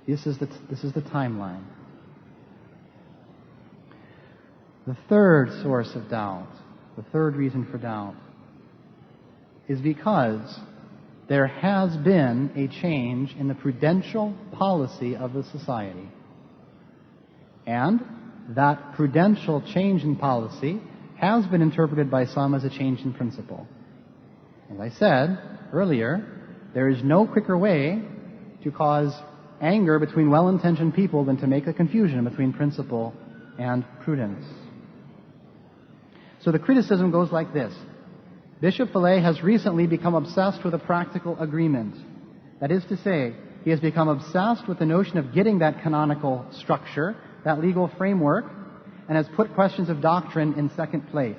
This is the timeline. The third source of doubt, the third reason for doubt, is because there has been a change in the prudential policy of the society. And that prudential change in policy has been interpreted by some as a change in principle. As I said earlier, there is no quicker way to cause anger between well-intentioned people than to make a confusion between principle and prudence. So the criticism goes like this. Bishop Vallée has recently become obsessed with a practical agreement. That is to say, he has become obsessed with the notion of getting that canonical structure, that legal framework, and has put questions of doctrine in second place.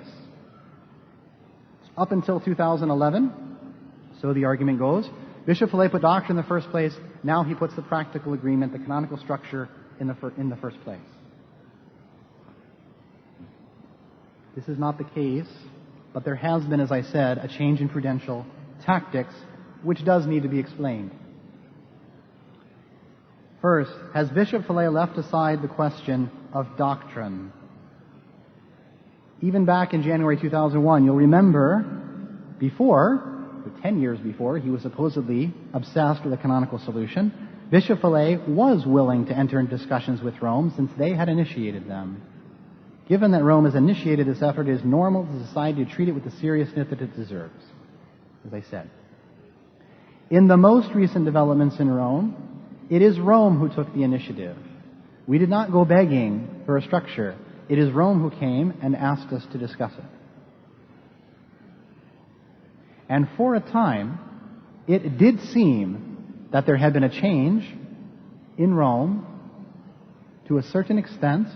Up until 2011, so the argument goes, Bishop Vallée put doctrine in the first place. Now he puts the practical agreement, the canonical structure, in the first place. This is not the case, but there has been, as I said, a change in prudential tactics, which does need to be explained. First, has Bishop Vallée left aside the question of doctrine? Even back in January 2001, you'll remember, before, 10 years before, he was supposedly obsessed with a canonical solution. Bishop Vallée was willing to enter into discussions with Rome since they had initiated them. Given that Rome has initiated this effort, it is normal for society to treat it with the seriousness that it deserves, as I said. In the most recent developments in Rome, it is Rome who took the initiative. We did not go begging for a structure. It is Rome who came and asked us to discuss it. And for a time, it did seem that there had been a change in Rome to a certain extent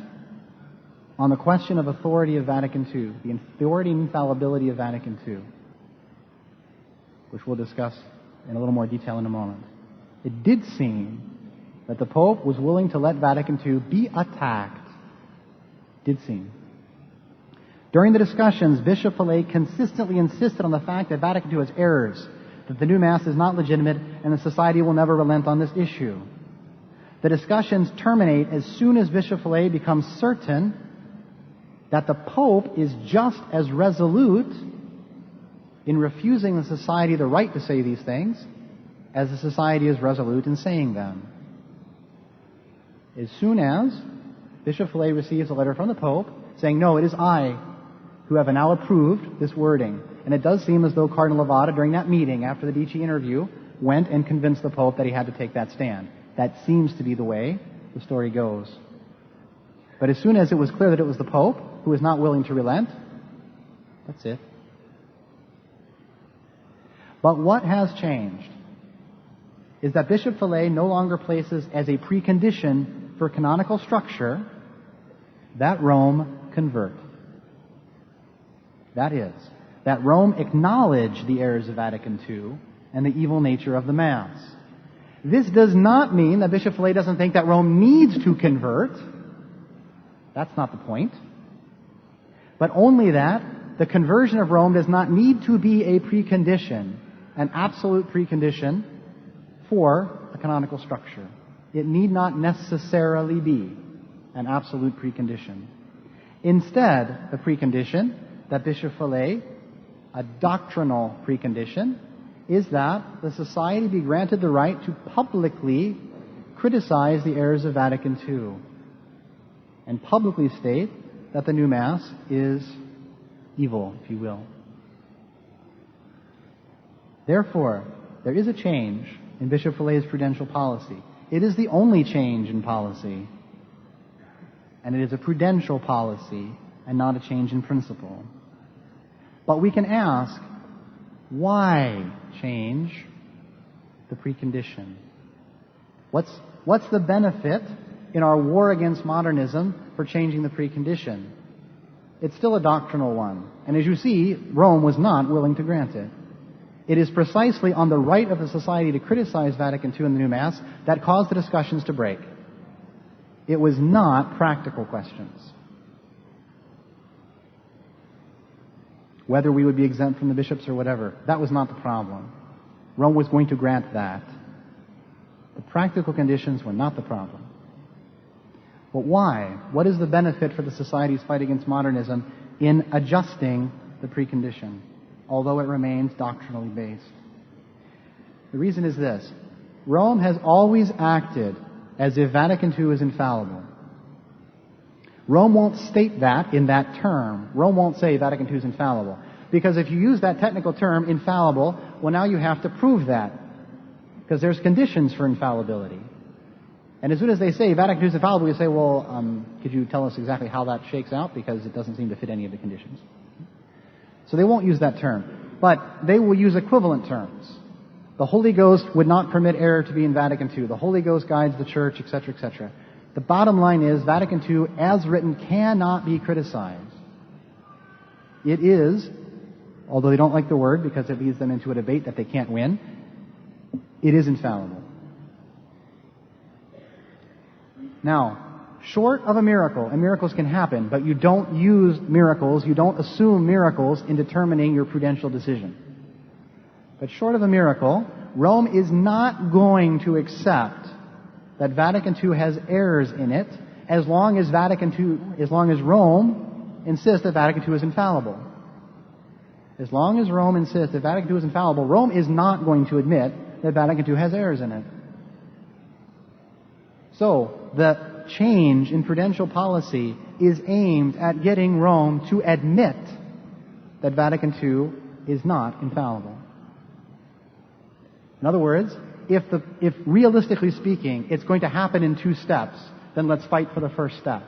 on the question of authority of Vatican II, the authority and infallibility of Vatican II, which we'll discuss in a little more detail in a moment. It did seem that the Pope was willing to let Vatican II be attacked. Did seem. During the discussions, Bishop Vallée consistently insisted on the fact that Vatican II has errors, that the new Mass is not legitimate, and the Society will never relent on this issue. The discussions terminate as soon as Bishop Vallée becomes certain that the Pope is just as resolute in refusing the Society the right to say these things as the Society is resolute in saying them. As soon as Bishop Vallée receives a letter from the Pope saying, no, it is I who have now approved this wording. And it does seem as though Cardinal Levada, during that meeting after the Dici interview, went and convinced the Pope that he had to take that stand. That seems to be the way the story goes. But as soon as it was clear that it was the Pope who was not willing to relent, that's it. But what has changed is that Bishop Vallée no longer places as a precondition for canonical structure that Rome convert. That is, that Rome acknowledge the errors of Vatican II and the evil nature of the Mass. This does not mean that Bishop Vallée doesn't think that Rome needs to convert. That's not the point. But only that the conversion of Rome does not need to be a precondition, an absolute precondition for a canonical structure. It need not necessarily be an absolute precondition. Instead, the precondition that Bishop Vallée, a doctrinal precondition, is that the Society be granted the right to publicly criticize the errors of Vatican II and publicly state that the new Mass is evil, if you will. Therefore, there is a change in Bishop Vallée's prudential policy. It is the only change in policy, and it is a prudential policy and not a change in principle. But we can ask, why change the precondition? What's the benefit in our war against modernism for changing the precondition? It's still a doctrinal one. And as you see, Rome was not willing to grant it. It is precisely on the right of the Society to criticize Vatican II and the new Mass that caused the discussions to break. It was not practical questions. Whether we would be exempt from the bishops or whatever, that was not the problem. Rome was going to grant that. The Practical conditions were not the problem. But why? What is the benefit for the society's fight against modernism in adjusting the precondition, although it remains doctrinally based? The reason is this. Rome has always acted as if Vatican II is infallible. Rome won't state that in that term. Rome won't say Vatican II is infallible. Because if you use that technical term, infallible, well, now you have to prove that. Because there's conditions for infallibility. And as soon as they say Vatican II is infallible, you say, well, could you tell us exactly how that shakes out? Because it doesn't seem to fit any of the conditions. So they won't use that term. But they will use equivalent terms. The Holy Ghost would not permit error to be in Vatican II. The Holy Ghost guides the Church, etc., etc. The bottom line is Vatican II, as written, cannot be criticized. It is, although they don't like the word because it leads them into a debate that they can't win, it is infallible. Now, short of a miracle, and miracles can happen, but you don't use miracles, you don't assume miracles in determining your prudential decision. But short of a miracle, Rome is not going to accept that Vatican II has errors in it as long as Rome insists that Vatican II is infallible. As long as Rome insists that Vatican II is infallible, Rome is not going to admit that Vatican II has errors in it. So, the change in prudential policy is aimed at getting Rome to admit that Vatican II is not infallible. In other words, if realistically speaking, it's going to happen in two steps, then let's fight for the first step.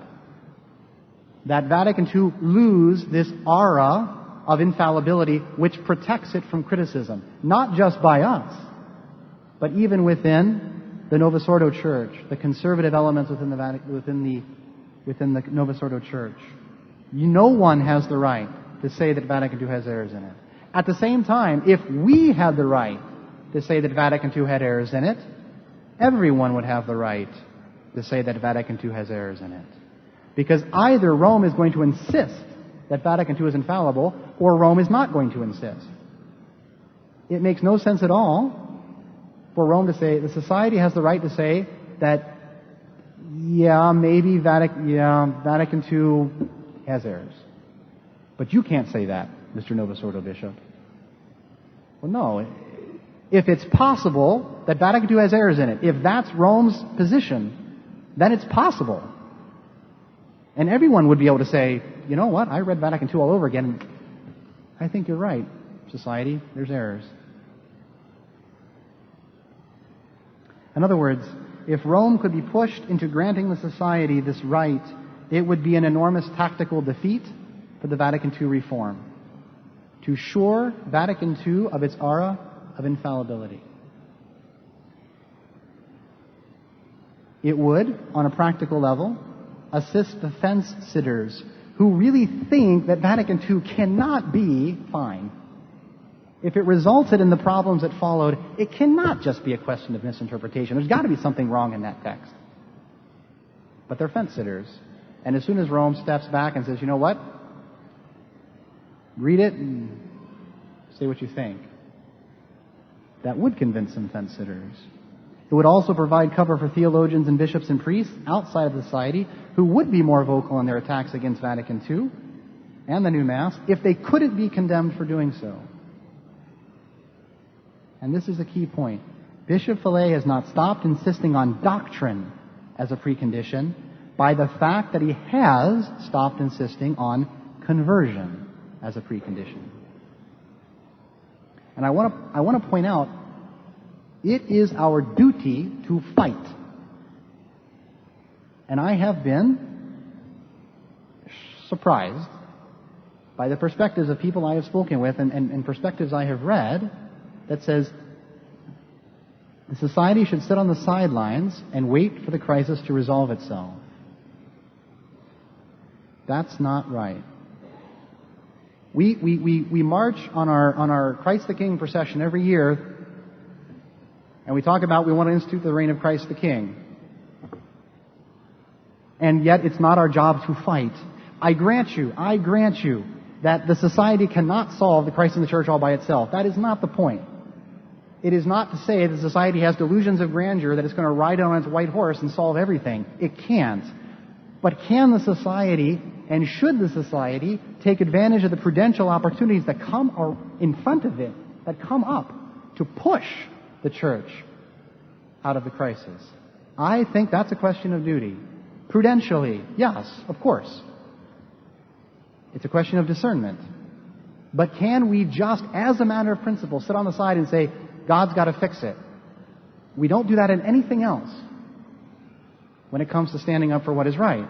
That Vatican II lose this aura of infallibility which protects it from criticism, not just by us, but even within the Novus Ordo Church, the conservative elements within the Novus Ordo Church. No one has the right to say that Vatican II has errors in it. At the same time, if we had the right to say that Vatican II had errors in it, everyone would have the right to say that Vatican II has errors in it. Because either Rome is going to insist that Vatican II is infallible, or Rome is not going to insist. It makes no sense at all for Rome to say, the society has the right to say that, maybe Vatican II has errors. But you can't say that, Mr. Novus Ordo Bishop. Well, no. If it's possible that Vatican II has errors in it, if that's Rome's position, then it's possible. And everyone would be able to say, you know what, I read Vatican II all over again, and I think you're right, society, there's errors. In other words, if Rome could be pushed into granting the society this right, it would be an enormous tactical defeat for the Vatican II reform, to shore Vatican II of its aura of infallibility. It would, on a practical level, assist the fence-sitters who really think that Vatican II cannot be fine. If it resulted in the problems that followed, it cannot just be a question of misinterpretation. There's got to be something wrong in that text. But they're fence-sitters. And as soon as Rome steps back and says, you know what? Read it and say what you think. That would convince some fence-sitters. It would also provide cover for theologians and bishops and priests outside of the society who would be more vocal in their attacks against Vatican II and the new Mass if they couldn't be condemned for doing so. And this is a key point. Bishop Fillet has not stopped insisting on doctrine as a precondition by the fact that he has stopped insisting on conversion as a precondition. And I want to point out, it is our duty to fight. And I have been surprised by the perspectives of people I have spoken with and perspectives I have read that says the society should sit on the sidelines and wait for the crisis to resolve itself. That's not right. We march on our Christ the King procession every year, and we talk about we want to institute the reign of Christ the King. And yet it's not our job to fight. I grant you that the society cannot solve the Christ in the Church all by itself. That is not the point. It is not to say that society has delusions of grandeur, that it's going to ride on its white horse and solve everything. It can't. But can the society, and should the society, take advantage of the prudential opportunities that come in front of it, that come up, to push the church out of the crisis? I think that's a question of duty. Prudentially, yes, of course. It's a question of discernment. But can we just, as a matter of principle, sit on the side and say, God's got to fix it? We don't do that in anything else when it comes to standing up for what is right.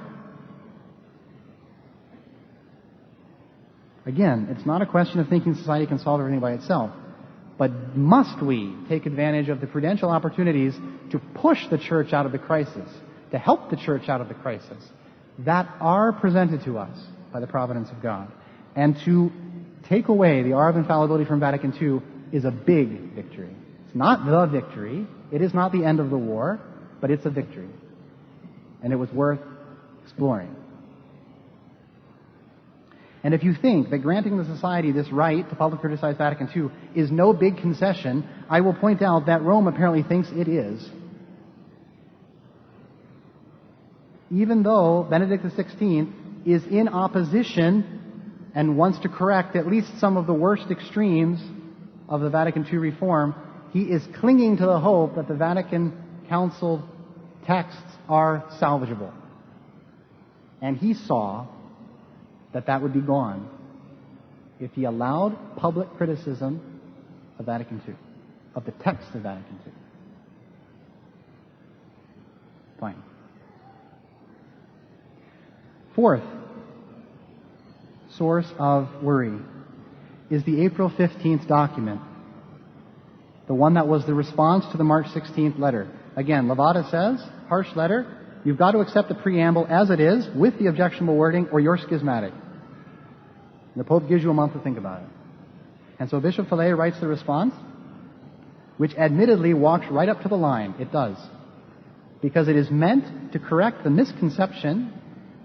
Again, it's not a question of thinking society can solve everything by itself. But must we take advantage of the prudential opportunities to push the church out of the crisis, to help the church out of the crisis, that are presented to us by the providence of God? And to take away the R of infallibility from Vatican II is a big victory. It's not the victory. It is not the end of the war, but it's a victory. And it was worth exploring. And if you think that granting the society this right to publicly criticize Vatican II is no big concession, I will point out that Rome apparently thinks it is. Even though Benedict XVI is in opposition and wants to correct at least some of the worst extremes of the Vatican II reform, he is clinging to the hope that the Vatican Council texts are salvageable. And he saw that would be gone if he allowed public criticism of Vatican II, of the text of Vatican II. Fine. Fourth source of worry is the April 15th document, the one that was the response to the March 16th letter. Again, Levada says, harsh letter, you've got to accept the preamble as it is, with the objectionable wording, or you're schismatic. And the Pope gives you a month to think about it. And so Bishop Fillet writes the response, which admittedly walks right up to the line. It does. Because it is meant to correct the misconception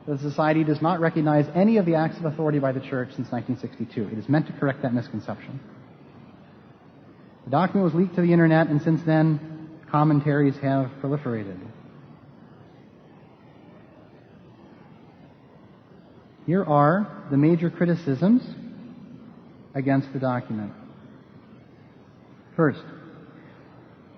that society does not recognize any of the acts of authority by the Church since 1962. It is meant to correct that misconception. The document was leaked to the internet, and since then, commentaries have proliferated. Here are the major criticisms against the document. First,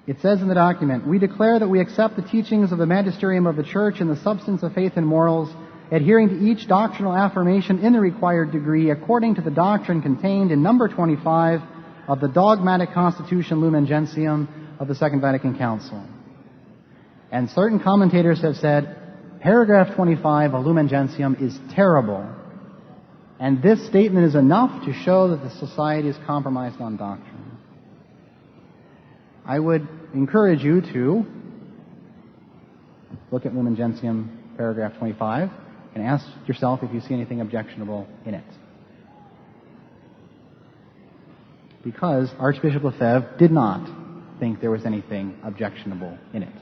it says in the document, we declare that we accept the teachings of the magisterium of the Church in the substance of faith and morals, adhering to each doctrinal affirmation in the required degree according to the doctrine contained in number 25 of the dogmatic constitution Lumen Gentium of the Second Vatican Council. And certain commentators have said, paragraph 25 of Lumen Gentium is terrible, and this statement is enough to show that the society is compromised on doctrine. I would encourage you to look at Lumen Gentium, paragraph 25, and ask yourself if you see anything objectionable in it. Because Archbishop Lefebvre did not think there was anything objectionable in it.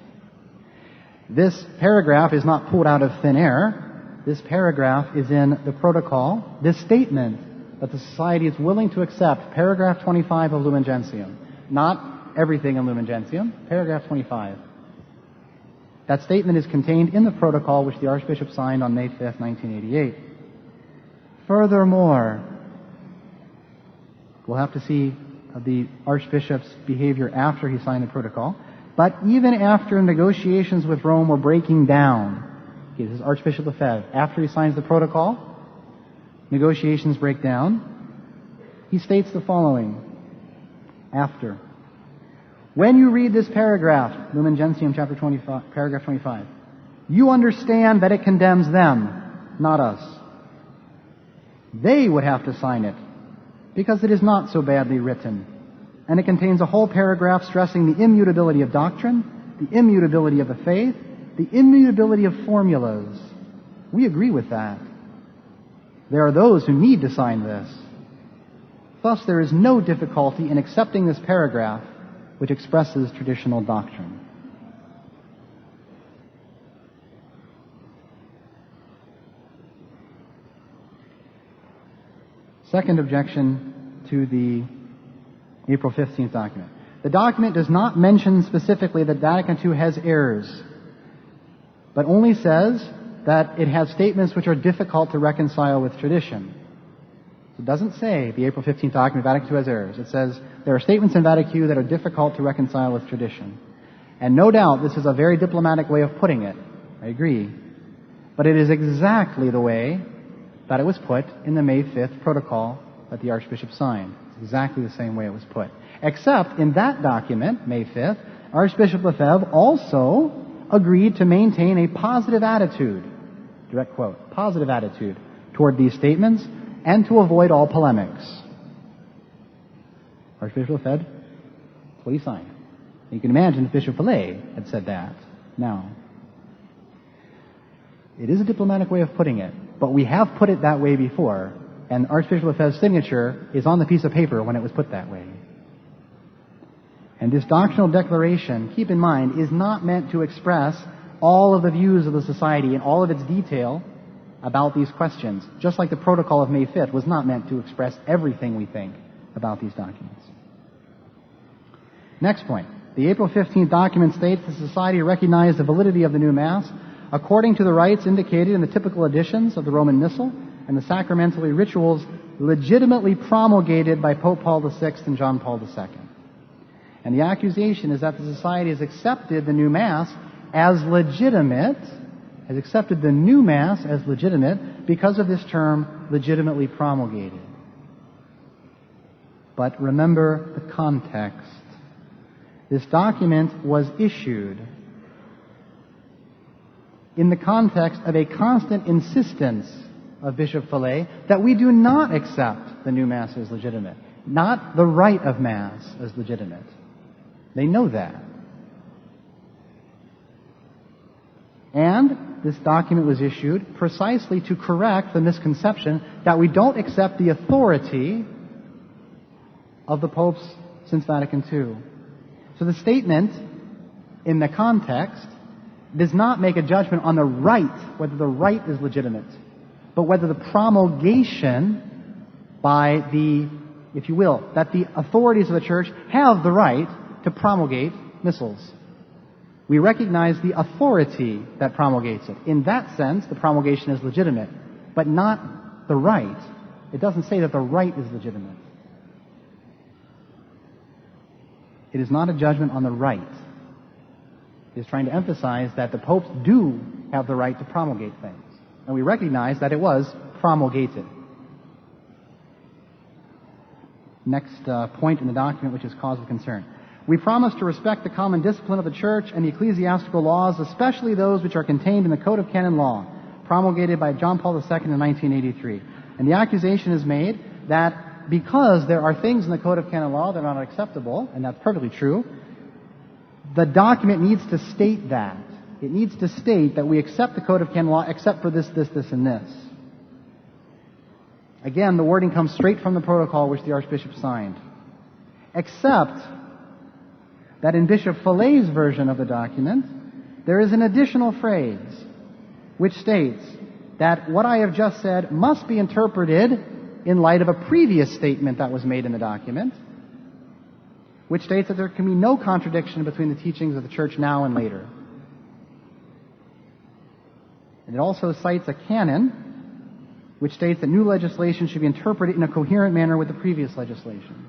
This paragraph is not pulled out of thin air. This paragraph is in the protocol. This statement that the Society is willing to accept, paragraph 25 of Lumen Gentium. Not everything in Lumen Gentium, paragraph 25. That statement is contained in the protocol which the Archbishop signed on May 5th, 1988. Furthermore, we'll have to see the Archbishop's behavior after he signed the protocol. But even after negotiations with Rome were breaking down, okay, this is Archbishop Lefebvre, after he signs the protocol, negotiations break down, he states the following, after. When you read this paragraph, Lumen Gentium, chapter 25, paragraph 25, you understand that it condemns them, not us. They would have to sign it, because it is not so badly written, and it contains a whole paragraph stressing the immutability of doctrine, the immutability of the faith, the immutability of formulas. We agree with that. There are those who need to sign this. Thus, there is no difficulty in accepting this paragraph, which expresses traditional doctrine. Second objection to the April 15th document. The document does not mention specifically that Vatican II has errors, but only says that it has statements which are difficult to reconcile with tradition. It doesn't say the April 15th document, Vatican II has errors. It says there are statements in Vatican II that are difficult to reconcile with tradition. And no doubt this is a very diplomatic way of putting it. I agree. But it is exactly the way that it was put in the May 5th protocol that the Archbishop signed. It's exactly the same way it was put. Except in that document, May 5th, Archbishop Lefebvre also agreed to maintain a positive attitude, direct quote, positive attitude toward these statements and to avoid all polemics. Archbishop Lefebvre, that's what he signed. You can imagine if Bishop Fillet had said that. Now, it is a diplomatic way of putting it, but we have put it that way before, and Archbishop Lefebvre's signature is on the piece of paper when it was put that way. And this doctrinal declaration, keep in mind, is not meant to express all of the views of the Society in all of its detail about these questions, just like the protocol of May 5th was not meant to express everything we think about these documents. Next point. The April 15th document states the Society recognized the validity of the new Mass according to the rites indicated in the typical editions of the Roman Missal and the sacramentally rituals legitimately promulgated by Pope Paul VI and John Paul II. And the accusation is that the Society has accepted the new Mass as legitimate, has accepted the new Mass as legitimate because of this term, legitimately promulgated. But remember the context. This document was issued in the context of a constant insistence of Bishop Fillet that we do not accept the new Mass as legitimate, not the rite of Mass as legitimate. They know that. And this document was issued precisely to correct the misconception that we don't accept the authority of the popes since Vatican II. So the statement, in the context, does not make a judgment on the rite, whether the rite is legitimate, but whether the promulgation by the, if you will, that the authorities of the Church have the right to promulgate missals. We recognize the authority that promulgates it. In that sense, the promulgation is legitimate, but not the rite. It doesn't say that the rite is legitimate. It is not a judgment on the rite. It is trying to emphasize that the popes do have the right to promulgate things. And we recognize that it was promulgated. Next point in the document, which is cause of concern. We promise to respect the common discipline of the Church and the ecclesiastical laws, especially those which are contained in the Code of Canon Law, promulgated by John Paul II in 1983. And the accusation is made that because there are things in the Code of Canon Law that are not acceptable, and that's perfectly true, the document needs to state that. It needs to state that we accept the Code of Canon Law except for this, this, this, and this. Again, the wording comes straight from the protocol which the Archbishop signed. Except that in Bishop Fillet's version of the document, there is an additional phrase which states that what I have just said must be interpreted in light of a previous statement that was made in the document, which states that there can be no contradiction between the teachings of the Church now and later. And it also cites a canon which states that new legislation should be interpreted in a coherent manner with the previous legislation.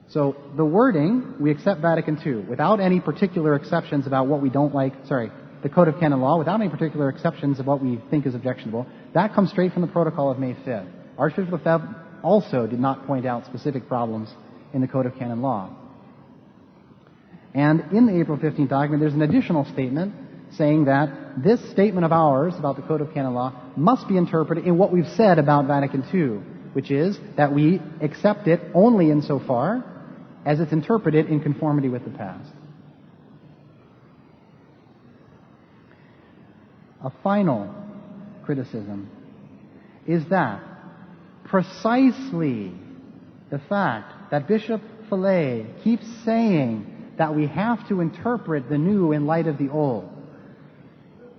So the wording, we accept Vatican II, without any particular exceptions about what we don't like, the Code of Canon Law, without any particular exceptions of what we think is objectionable, that comes straight from the protocol of May 5th. Archbishop Lefebvre also did not point out specific problems in the Code of Canon Law. And in the April 15th document, there's an additional statement saying that this statement of ours about the Code of Canon Law must be interpreted in what we've said about Vatican II, which is that we accept it only insofar as it's interpreted in conformity with the past. A final criticism is that precisely the fact that Bishop Fillet keeps saying that we have to interpret the new in light of the old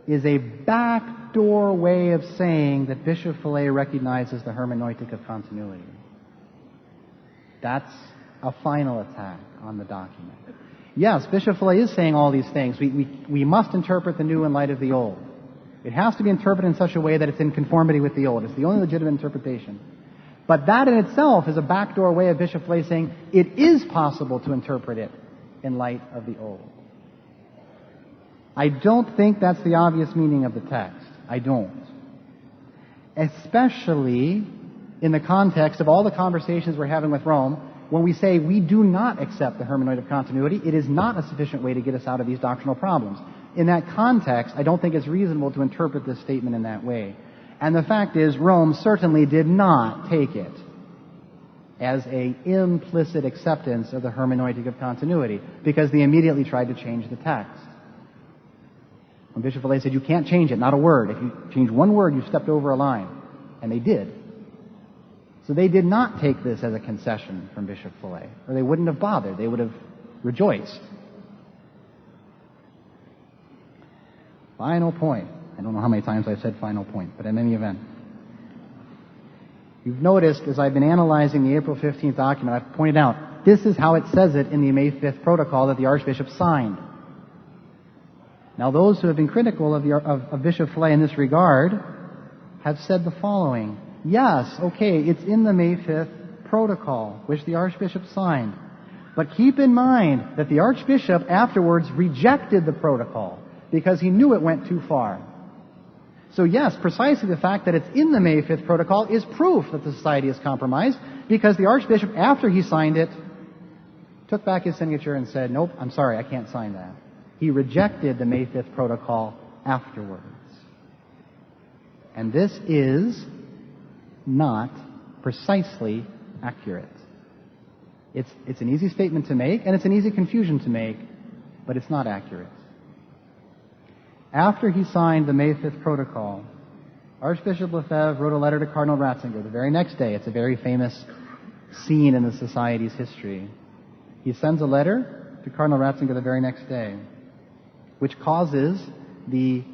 is a backdoor way of saying that Bishop Fillet recognizes the hermeneutic of continuity. That's a final attack on the document. Yes, Bishop Fillet is saying all these things. We must interpret the new in light of the old. It has to be interpreted in such a way that it's in conformity with the old. It's the only legitimate interpretation. But that in itself is a backdoor way of Bishop Fillet saying it is possible to interpret it in light of the old. I don't think that's the obvious meaning of the text. I don't. Especially in the context of all the conversations we're having with Rome, when we say we do not accept the hermeneutic of continuity, it is not a sufficient way to get us out of these doctrinal problems. In that context, I don't think it's reasonable to interpret this statement in that way. And the fact is, Rome certainly did not take it as an implicit acceptance of the hermeneutic of continuity, because they immediately tried to change the text. When Bishop Fillet said, you can't change it, not a word. If you change one word, you've stepped over a line. And they did. So they did not take this as a concession from Bishop Fillet, or they wouldn't have bothered. They would have rejoiced. Final point. I don't know how many times I've said final point, but in any event. You've noticed, as I've been analyzing the April 15th document, I've pointed out, this is how it says it in the May 5th protocol that the Archbishop signed. Now, those who have been critical of Bishop Fillet in this regard have said the following. Yes, okay, it's in the May 5th protocol, which the Archbishop signed. But keep in mind that the Archbishop afterwards rejected the protocol because he knew it went too far. So yes, precisely the fact that it's in the May 5th protocol is proof that the society is compromised, because the Archbishop, after he signed it, took back his signature and said, nope, I'm sorry, I can't sign that. He rejected the May 5th protocol afterwards. And this is not precisely accurate. It's an easy statement to make, and it's an easy confusion to make, but it's not accurate. After he signed the May 5th protocol, Archbishop Lefebvre wrote a letter to Cardinal Ratzinger the very next day. It's a very famous scene in the Society's history. He sends a letter to Cardinal Ratzinger the very next day, which causes the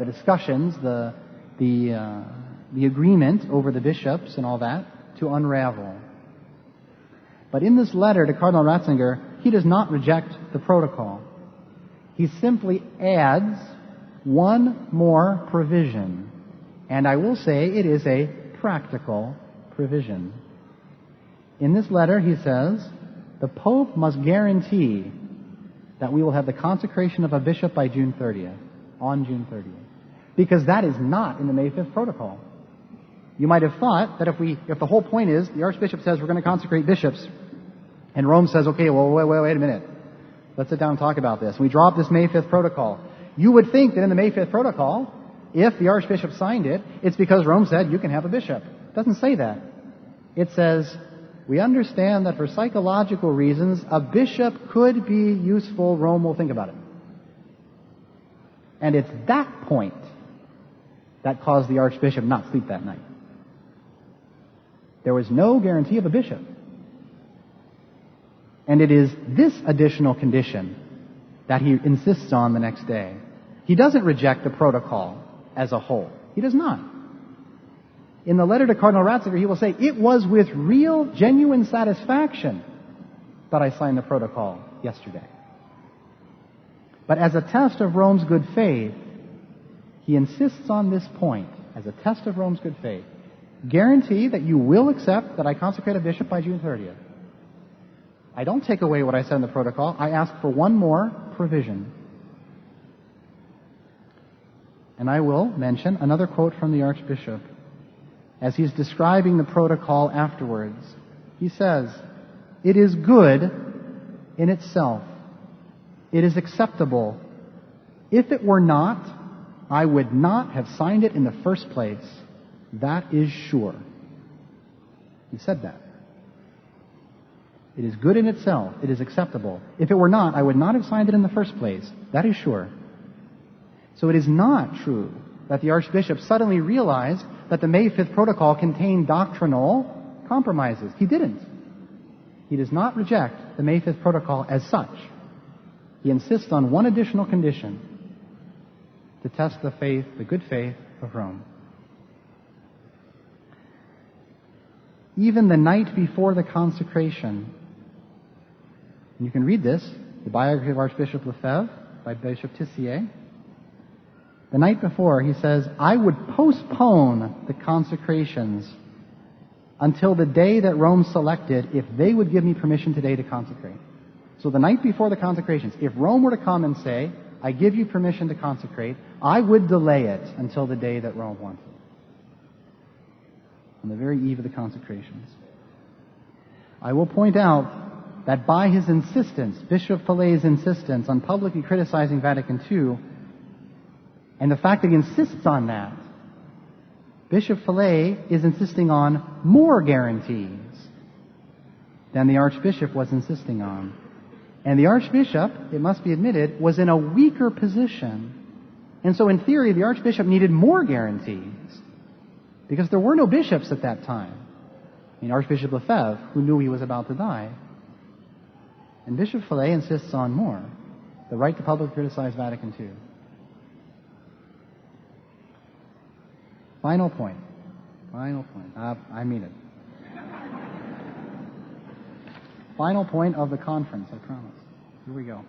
discussions, the agreement over the bishops and all that to unravel. But in this letter to Cardinal Ratzinger, he does not reject the protocol. He simply adds one more provision. And I will say it is a practical provision. In this letter, he says, the Pope must guarantee that we will have the consecration of a bishop by June 30th, on June 30th. Because that is not in the May 5th protocol. You might have thought that if the whole point is, the Archbishop says we're going to consecrate bishops, and Rome says, okay, well, wait a minute. Let's sit down and talk about this. We drop this May 5th protocol. You would think that in the May 5th protocol, if the Archbishop signed it, it's because Rome said you can have a bishop. It doesn't say that. It says, we understand that for psychological reasons, a bishop could be useful. Rome will think about it. And it's that point that caused the Archbishop not sleep that night. There was no guarantee of a bishop. And it is this additional condition that he insists on the next day. He doesn't reject the protocol as a whole. He does not. In the letter to Cardinal Ratzinger, he will say, it was with real, genuine satisfaction that I signed the protocol yesterday. But as a test of Rome's good faith, he insists on this point, as a test of Rome's good faith. Guarantee that you will accept that I consecrate a bishop by June 30th. I don't take away what I said in the protocol. I ask for one more provision. And I will mention another quote from the Archbishop. As he's describing the protocol afterwards, he says, it is good in itself. It is acceptable. If it were not, I would not have signed it in the first place. That is sure. He said that. It is good in itself. It is acceptable. If it were not, I would not have signed it in the first place. That is sure. So it is not true that the Archbishop suddenly realized that the May 5th protocol contained doctrinal compromises. He didn't. He does not reject the May 5th protocol as such. He insists on one additional condition to test the faith, the good faith of Rome. even the night before the consecration. And you can read this, the biography of Archbishop Lefebvre by Bishop Tissier. The night before, he says, I would postpone the consecrations until the day that Rome selected if they would give me permission today to consecrate. So the night before the consecrations, if Rome were to come and say, I give you permission to consecrate, I would delay it until the day that Rome wanted. On the very eve of the consecrations. I will point out that by his insistence, Bishop Fallet's insistence on publicly criticizing Vatican II, and the fact that he insists on that, Bishop Fallet is insisting on more guarantees than the Archbishop was insisting on. And the Archbishop, it must be admitted, was in a weaker position. And so in theory, the Archbishop needed more guarantees, because there were no bishops at that time. I mean, Archbishop Lefebvre, who knew he was about to die. And Bishop Fallet insists on more, the right to publicly criticize Vatican II. Final point. I mean it. Final point of the conference, I promise. Here we go.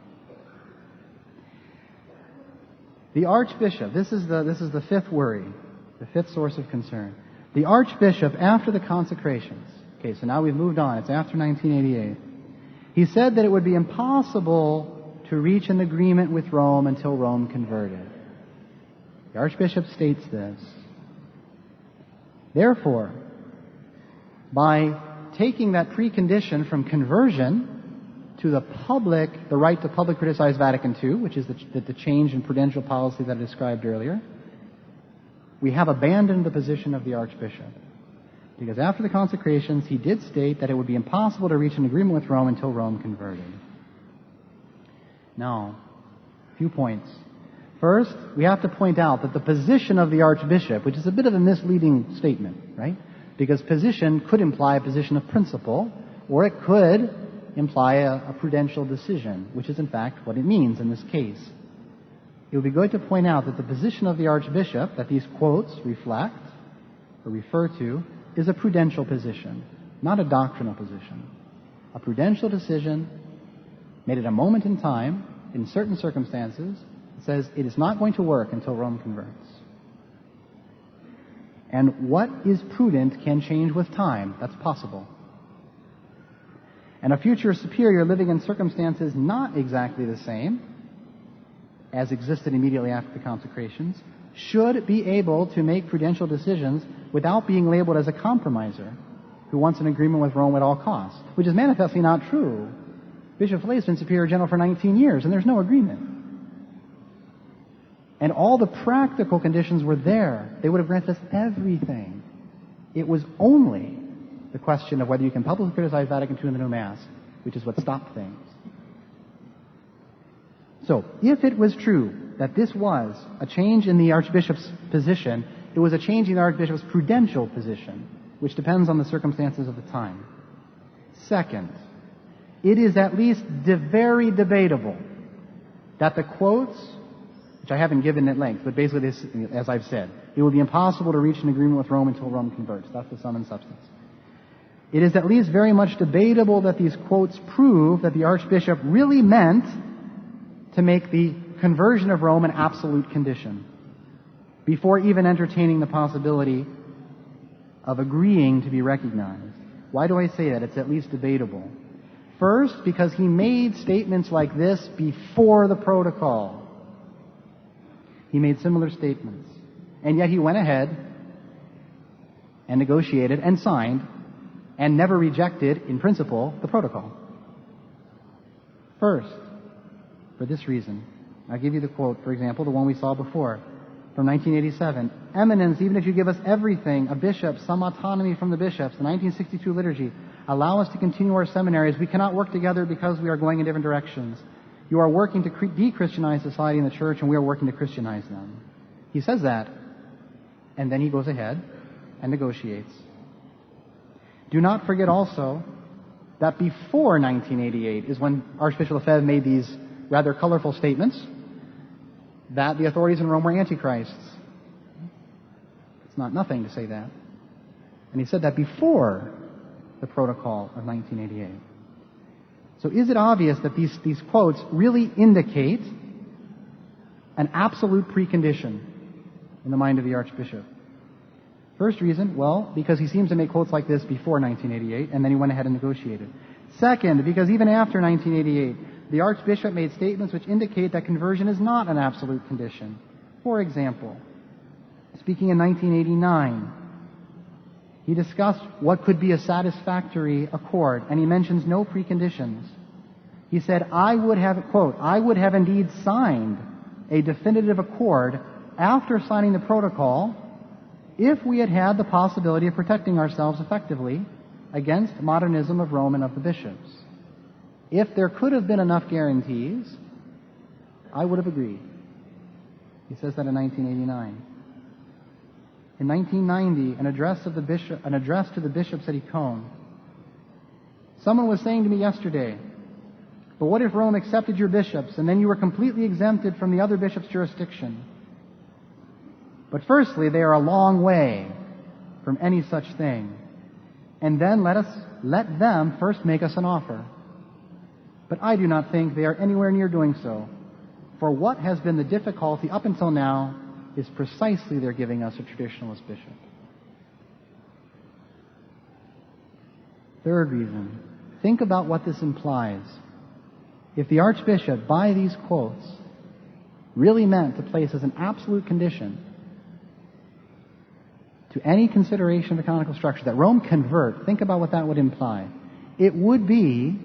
The Archbishop, this is the fifth worry, the fifth source of concern. The Archbishop, after the consecrations, okay, so now we've moved on, it's after 1988, he said that it would be impossible to reach an agreement with Rome until Rome converted. The Archbishop states this. Therefore, by taking that precondition from conversion to the right to public criticize Vatican II, which is the change in prudential policy that I described earlier, we have abandoned the position of the Archbishop. Because after the consecrations, he did state that it would be impossible to reach an agreement with Rome until Rome converted. Now, a few points. First, we have to point out that the position of the Archbishop, which is a bit of a misleading statement, right? Because position could imply a position of principle, or it could imply a prudential decision, which is in fact what it means in this case. It would be good to point out that the position of the Archbishop that these quotes reflect or refer to is a prudential position, not a doctrinal position. A prudential decision made at a moment in time, in certain circumstances, says it is not going to work until Rome converts. And what is prudent can change with time. That's possible. And a future superior living in circumstances not exactly the same as existed immediately after the consecrations should be able to make prudential decisions without being labeled as a compromiser who wants an agreement with Rome at all costs, which is manifestly not true. Bishop Fallet has been Superior General for 19 years, and there's no agreement. And all the practical conditions were there. They would have granted us everything. It was only the question of whether you can publicly criticize Vatican II in the new Mass, which is what stopped things. So, if it was true that this was a change in the Archbishop's position, it was a change in the Archbishop's prudential position, which depends on the circumstances of the time. Second, it is at least very debatable that the quotes, which I haven't given at length, but basically this, as I've said, it will be impossible to reach an agreement with Rome until Rome converts. That's the sum and substance. It is at least very much debatable that these quotes prove that the Archbishop really meant to make the conversion of Rome an absolute condition before even entertaining the possibility of agreeing to be recognized. Why do I say that? It's at least debatable. First, because he made statements like this before the protocol. He made similar statements. And yet he went ahead and negotiated and signed and never rejected, in principle, the protocol. First, for this reason, I'll give you the quote, for example, the one we saw before, from 1987. Eminence, even if you give us everything, a bishop, some autonomy from the bishops, the 1962 liturgy, allow us to continue our seminaries. We cannot work together because we are going in different directions. You are working to de-Christianize society and the church, and we are working to Christianize them. He says that, and then he goes ahead and negotiates. Do not forget also that before 1988 is when Archbishop Lefebvre made these rather colorful statements that the authorities in Rome were antichrists. It's not nothing to say that. And he said that before the protocol of 1988. So is it obvious that these quotes really indicate an absolute precondition in the mind of the Archbishop? First reason, well, because he seems to make quotes like this before 1988, and then he went ahead and negotiated. Second, because even after 1988, the Archbishop made statements which indicate that conversion is not an absolute condition. For example, speaking in 1989, he discussed what could be a satisfactory accord, and he mentions no preconditions. He said, I would have, quote, I would have indeed signed a definitive accord after signing the protocol if we had had the possibility of protecting ourselves effectively against modernism of Rome and of the bishops. If there could have been enough guarantees, I would have agreed. He says that in 1989. In 1990, an address to the bishops at Icone. Someone was saying to me yesterday, but what if Rome accepted your bishops and then you were completely exempted from the other bishops' jurisdiction? But firstly, they are a long way from any such thing. And then let them first make us an offer. But I do not think they are anywhere near doing so. For what has been the difficulty up until now is precisely their giving us a traditionalist bishop. Third reason, think about what this implies. If the Archbishop, by these quotes, really meant to place as an absolute condition to any consideration of the canonical structure that Rome convert, think about what that would imply. It would be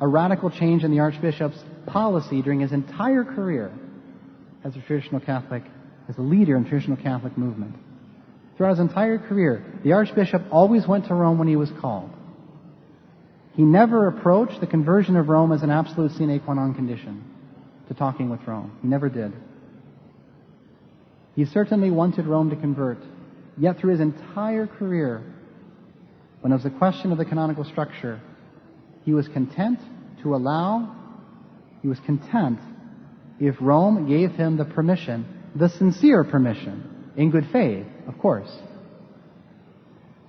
a radical change in the Archbishop's policy during his entire career as a traditional Catholic, as a leader in the traditional Catholic movement. Throughout his entire career, the Archbishop always went to Rome when he was called. He never approached the conversion of Rome as an absolute sine qua non condition to talking with Rome. He never did. He certainly wanted Rome to convert. Yet through his entire career, when it was a question of the canonical structure, he was content if Rome gave him the permission, the sincere permission, in good faith, of course,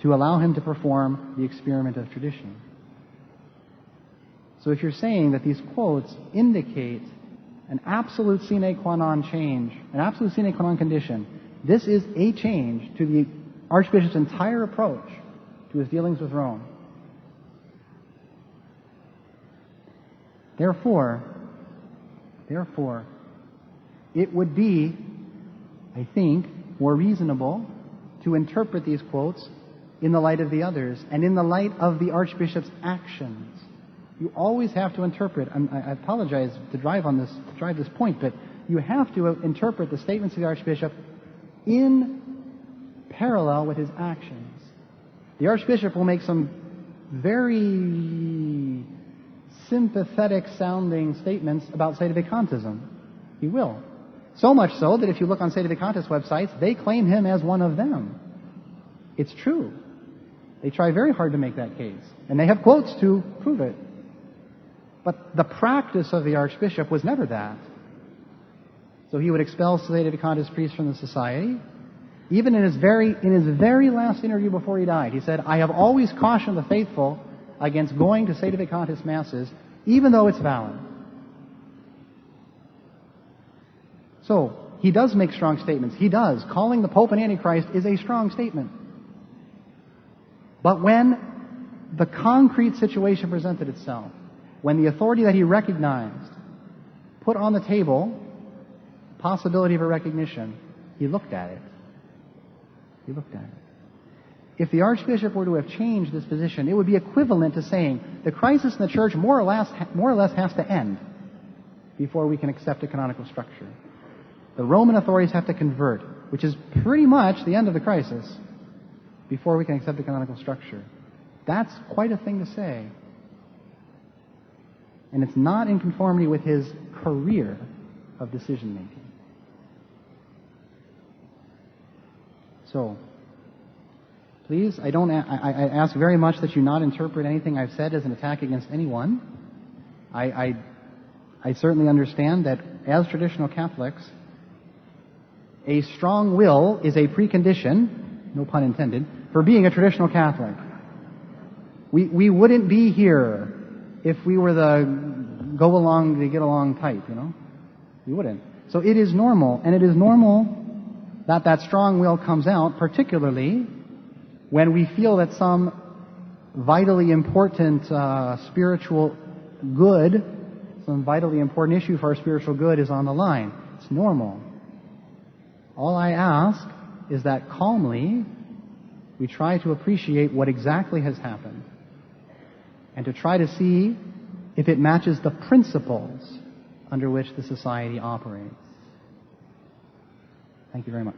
to allow him to perform the experiment of tradition. So if you're saying that these quotes indicate an absolute sine qua non change, an absolute sine qua non condition, this is a change to the Archbishop's entire approach to his dealings with Rome. Therefore, it would be, I think, more reasonable to interpret these quotes in the light of the others and in the light of the Archbishop's actions. You always have to interpret, I apologize to drive this point, but you have to interpret the statements of the Archbishop in parallel with his actions. The Archbishop will make some very sympathetic sounding statements about sedevacantism. He will. So much so that if you look on sedevacantist websites, they claim him as one of them. It's true. They try very hard to make that case. And they have quotes to prove it. But the practice of the Archbishop was never that. So he would expel sedevacantist priests from the society. Even in his very last interview before he died, he said, I have always cautioned the faithful against going to sedevacantist masses, even though it's valid. So, he does make strong statements. He does. Calling the Pope an Antichrist is a strong statement. But when the concrete situation presented itself, when the authority that he recognized put on the table the possibility of a recognition, he looked at it. He looked at it. If the Archbishop were to have changed this position, it would be equivalent to saying the crisis in the Church more or less has to end before we can accept a canonical structure. The Roman authorities have to convert, which is pretty much the end of the crisis, before we can accept the canonical structure. That's quite a thing to say. And it's not in conformity with his career of decision-making. So, please, I ask very much that you not interpret anything I've said as an attack against anyone. I certainly understand that as traditional Catholics, a strong will is a precondition, no pun intended, for being a traditional Catholic. We wouldn't be here if we were the go along to get along type, We wouldn't. So it is normal, and it is normal that strong will comes out, particularly when we feel that some vitally important spiritual good, some vitally important issue for our spiritual good is on the line. It's normal. All I ask is that calmly we try to appreciate what exactly has happened and to try to see if it matches the principles under which the society operates. Thank you very much.